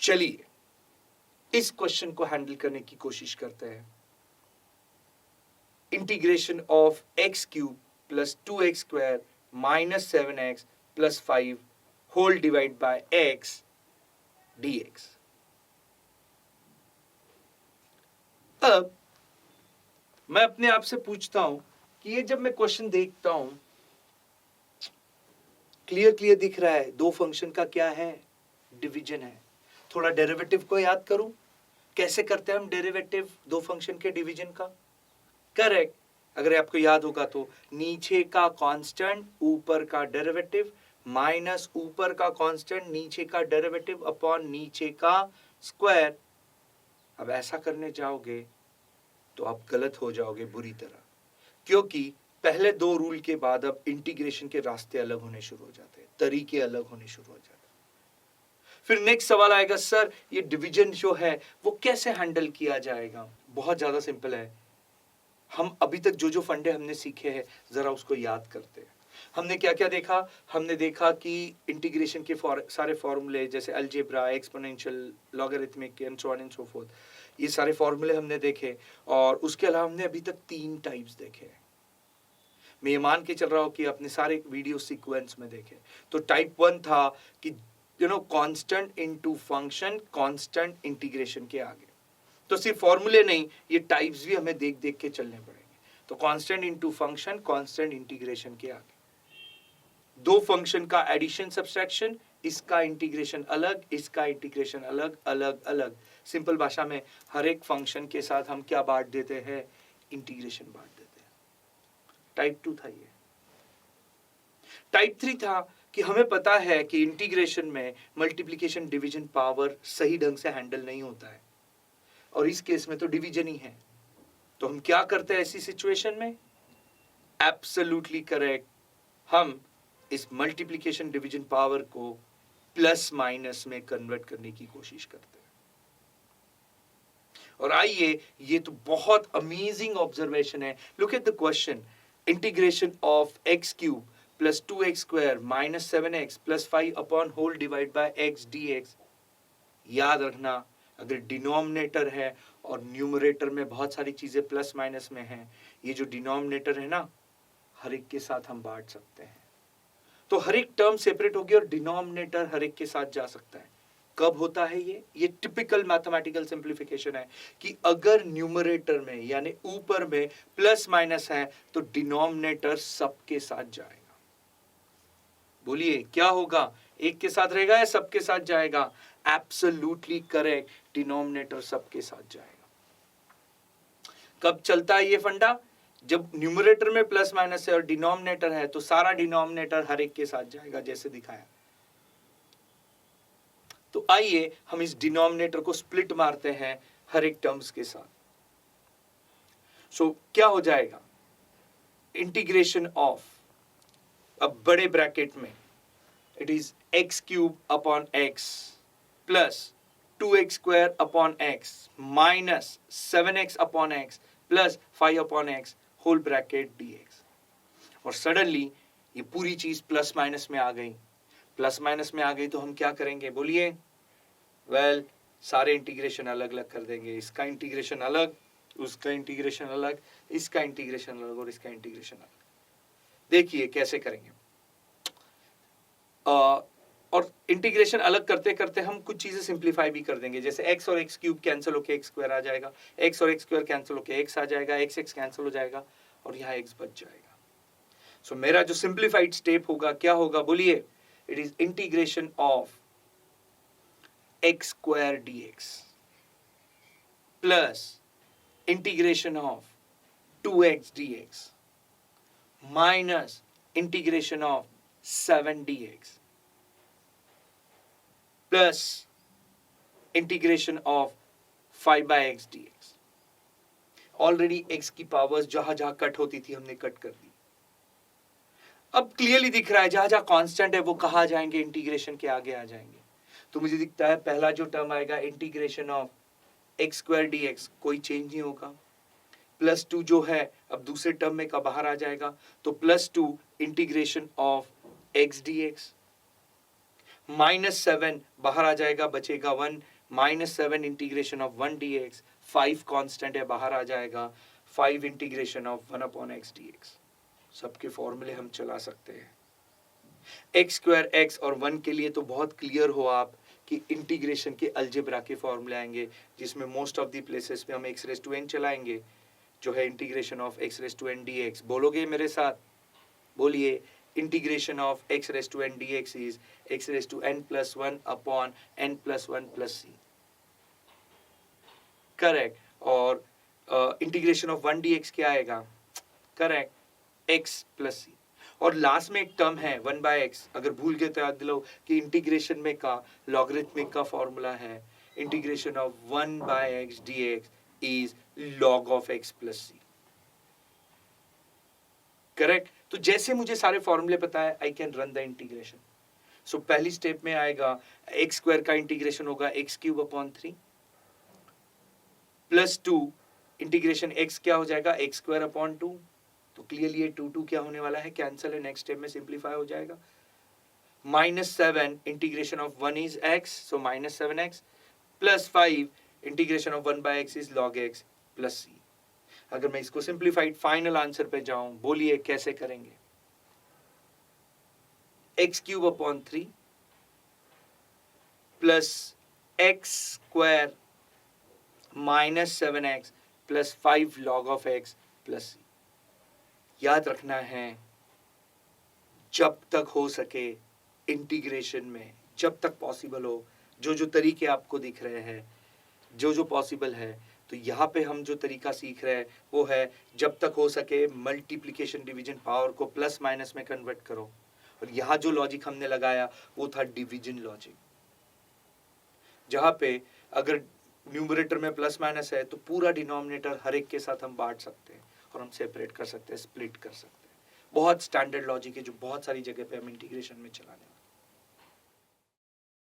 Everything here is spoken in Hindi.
चलिए इस क्वेश्चन को हैंडल करने की कोशिश करते हैं। Integration of X cube plus 2x square minus 7x plus 5 whole divide by x dx। अब मैं अपने आप से पूछता हूं कि ये जब मैं क्वेश्चन देखता हूं, क्लियर दिख रहा है दो फंक्शन का क्या है, डिवीजन है। थोड़ा डेरिवेटिव को याद करूं, कैसे करते हैं हम डेरिवेटिव दो फंक्शन के डिवीजन का। करेक्ट, अगर आपको याद होगा तो नीचे का कांस्टेंट ऊपर का डेरिवेटिव माइनस ऊपर का कांस्टेंट नीचे का डेरिवेटिव अपॉन नीचे का स्क्वायर। अब ऐसा करने जाओगे तो आप गलत हो जाओगे बुरी तरह, क्योंकि पहले दो रूल के बाद अब इंटीग्रेशन के रास्ते अलग होने शुरू हो जाते हैं, तरीके अलग होने शुरू हो जाते हैं। फिर नेक्स्ट सवाल आएगा, सर ये डिवीजन जो है वो कैसे हैंडल किया जाएगा। बहुत ज्यादा सिंपल है। हम अभी तक जो जो फंडे हमने सीखे हैं जरा उसको याद करते हैं। हमने क्या क्या देखा, हमने देखा कि इंटीग्रेशन के सारे फॉर्मूले जैसे algebra, exponential, logarithmic and so on and so fourth, ये सारे फॉर्मूले हमने देखे। और उसके अलावा हमने अभी तक 3 टाइप्स देखे। मैं ये मान के चल रहा हूं कि अपने सारे वीडियो सीक्वेंस में देखे। तो टाइप 1 था कि constant into function, constant integration के आगे। तो सिर्फ फॉर्मूले नहीं, ये टाइप्स भी हमें देख देख के चलने पड़ेंगे। तो constant into function, constant integration के आगे दो फंक्शन का एडिशन सब्सट्रैक्शन, इसका इंटीग्रेशन अलग, इसका इंटीग्रेशन अलग, अलग अलग। सिंपल भाषा में हर एक फंक्शन के साथ हम क्या बांट देते हैं, इंटीग्रेशन बांट देते हैं। टाइप 2 था ये। टाइप 3 था कि हमें पता है कि इंटीग्रेशन में मल्टीप्लिकेशन डिवीजन पावर सही ढंग से हैंडल नहीं होता है, और इस केस में तो डिवीजन ही है। तो हम क्या करते हैं ऐसी सिचुएशन में, एब्सोल्युटली करेक्ट, हम इस मल्टीप्लिकेशन डिवीजन पावर को प्लस माइनस में कन्वर्ट करने की कोशिश करते हैं। और आइए, ये तो बहुत अमेजिंग ऑब्जर्वेशन है। Look at the question, integration of X cube plus 2x square minus 7x plus 5 upon whole divide by x dx। याद रखना, अगर डिनोमिनेटर है और न्यूमरेटर में बहुत सारी चीजें प्लस माइनस में हैं, ये जो डिनोमिनेटर है ना, हर एक के साथ हम बांट सकते हैं। तो हर एक टर्म सेपरेट होगी और डिनोमिनेटर हर एक के साथ जा सकता है। कब होता है ये टिपिकल मैथमेटिकल सिंप्लीफिकेशन है कि अगर न्यूमरेटर में यानी ऊपर में प्लस माइनस है तो डिनोमिनेटर सबके साथ जाएगा। बोलिए क्या होगा, एक के साथ रहेगा या सबके साथ जाएगा? एब्सोल्युटली करेक्ट, डिनोमिनेटर सबके साथ जाएगा। कब चलता है ये फंडा? जब न्यूमरेटर में प्लस माइनस है और डिनोमिनेटर है तो सारा डिनोमिनेटर हर एक के साथ जाएगा, जैसे दिखाया। तो आइए हम इस डिनोमिनेटर को स्प्लिट मारते हैं हर एक टर्म्स के साथ। सो क्या हो जाएगा, इंटीग्रेशन ऑफ, अब बड़े ब्रैकेट में it is X cube upon X plus 2x square upon x minus 7x upon x plus 5 upon x whole bracket dx। और सडनली ये पूरी चीज प्लस माइनस में आ गई। प्लस माइनस में आ गई तो हम क्या करेंगे, बोलिए? वेल, सारे इंटीग्रेशन अलग अलग कर देंगे। इसका इंटीग्रेशन अलग, उसका इंटीग्रेशन अलग, इसका इंटीग्रेशन अलग और इसका इंटीग्रेशन अलग। देखिए कैसे करेंगे। और इंटीग्रेशन अलग करते करते हम कुछ चीजें सिंप्लीफाई भी कर देंगे। जैसे x और x क्यूब कैंसिल होके x स्क्वायर आ जाएगा, x और x स्क्वायर कैंसिल होके x आ जाएगा, x x कैंसिल हो जाएगा और यहाँ x बच जाएगा। सो मेरा जो सिंप्लीफाइड स्टेप होगा क्या होगा, बोलिए? It is integration of x square dx plus integration of 2x dx minus integration of 7 dx plus integration of 5 by x dx। Already x की पावर्स जहां जहां कट होती थी हमने कट कर दी। अब क्लियरली दिख रहा है जहां जहां कांस्टेंट है वो कहां जाएंगे, इंटीग्रेशन के आगे आ जाएंगे। तो मुझे दिखता है पहला जो टर्म आएगा integration of x square dx, कोई चेंज नहीं होगा। प्लस 2 जो है अब दूसरे टर्म में का बाहर आ जाएगा, तो plus 2 integration of x dx minus 7 बाहर आ जाएगा, बचेगा 1 -7 इंटीग्रेशन ऑफ 1 dx, 5 कांस्टेंट है बाहर आ जाएगा, 5 integration of 1 upon x dx। सबके फॉर्मूले हम चला सकते हैं। x स्क्वायर x और 1 के लिए तो बहुत क्लियर हो आप कि इंटीग्रेशन के अलजेब्रा के फॉर्मूले आएंगे, जिसमें मोस्ट ऑफ द प्लेसेस पे हम x रेज़ टू n चलाएंगे, जो है integration of x raise to n dx। बोलोगे मेरे साथ? बोलिए, integration of x raise to n dx is x raise to n plus 1 upon n plus 1 plus c। Correct. और इंटीग्रेशन ऑफ 1 dx क्या आएगा? Correct, x plus c। और लास्ट में एक टर्म है 1 बाय एक्स, अगर भूल गए तो याद दिलाओ कि इंटीग्रेशन में का लॉगरिथमिक का फॉर्मूला है integration of 1 by x dx is log of x plus c। Correct. तो जैसे मुझे सारे फॉर्मूले पता है, I can run the integration. So पहली स्टेप में आएगा x स्क्वायर का इंटीग्रेशन होगा x cube upon 3 plus 2 integration x क्या हो जाएगा, x स्क्वायर अपॉन 2। तो क्लियरली ये 2 क्या होने वाला है, कैंसिल है, नेक्स्ट स्टेप में सिंप्लीफाई हो जाएगा। -7 integration of 1 is x, so -7x plus 5 integration of 1 by x is log x plus c। अगर मैं इसको सिंप्लीफाइड फाइनल आंसर पे जाऊं, बोलिए कैसे करेंगे? x cube upon 3 plus x square -7x plus 5 log of x plus c। याद रखना है, जब तक हो सके इंटीग्रेशन में, जब तक पॉसिबल हो, जो तरीके आपको दिख रहे हैं, जो पॉसिबल है, तो यहाँ पे हम जो तरीका सीख रहे हैं वो है जब तक हो सके मल्टीप्लिकेशन डिवीजन पावर को प्लस माइनस में कन्वर्ट करो। और यहाँ जो लॉजिक हमने लगाया वो था डिवीजन लॉजिक, जहाँ पे अगर न्यूमरेटर में प्लस माइनस है तो पूरा डिनोमिनेटर हर एक के साथ हम बांट सकते हैं और हम सेपरेट कर सकते हैं, स्प्लिट कर सकते हैं। बहुत स्टैंडर्ड लॉजिक है जो बहुत सारी जगह पे हम इंटीग्रेशन में चलाने